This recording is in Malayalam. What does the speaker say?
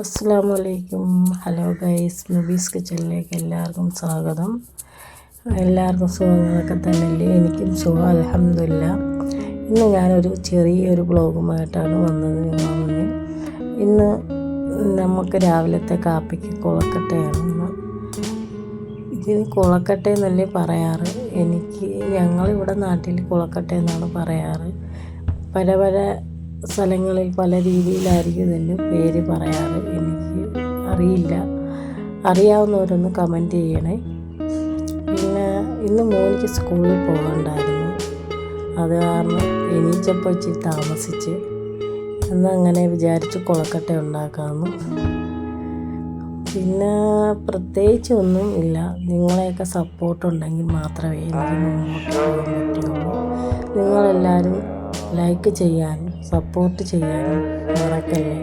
അസ്സലാമലൈക്കും. ഹലോ ഗൈസ്, മുബീസ് കിച്ചണിലേക്ക് എല്ലാവർക്കും സ്വാഗതം. എല്ലാവർക്കും സുഖങ്ങളൊക്കെ തന്നെയല്ലേ? എനിക്കും സുഖം, അൽഹംദുലില്ലാ. ഇന്ന് ഞാനൊരു ചെറിയൊരു ബ്ലോഗുമായിട്ടാണ് വന്നത് നിങ്ങളുടെ മുന്നിൽ. ഇന്ന് നമുക്ക് രാവിലത്തെ കാപ്പിക്ക് കൊളക്കട്ടയാണ്. ഇതിന് കൊളക്കട്ട എന്നല്ലേ പറയാറ്. ഞങ്ങളിവിടെ നാട്ടിൽ കൊളക്കട്ട എന്നാണ് പറയാറ്. പല പല സ്ഥലങ്ങളിൽ പല രീതിയിലായിരിക്കും ഇതിന് പേര് പറയാറ്. എനിക്ക് അറിയില്ല, അറിയാവുന്നവരൊന്ന് കമൻറ്റ് ചെയ്യണേ. പിന്നെ ഇന്ന് മോനിക്ക് സ്കൂളിൽ പോകണ്ടായിരുന്നു, അത് കാരണം എണീച്ചപ്പോൾ ഇച്ചിരി താമസിച്ച് എന്നങ്ങനെ വിചാരിച്ച് കൊളക്കട്ട ഉണ്ടാക്കാമെന്ന്. പിന്നെ പ്രത്യേകിച്ച് ഒന്നും ഇല്ല, നിങ്ങളെയൊക്കെ സപ്പോർട്ടുണ്ടെങ്കിൽ മാത്രമേ എനിക്ക് മുന്നോട്ട് പോകാൻ പറ്റുള്ളൂ. നിങ്ങളെല്ലാവരും ലൈക്ക് ചെയ്യാനും സപ്പോർട്ട് ചെയ്യാനും മറക്കല്ലേ.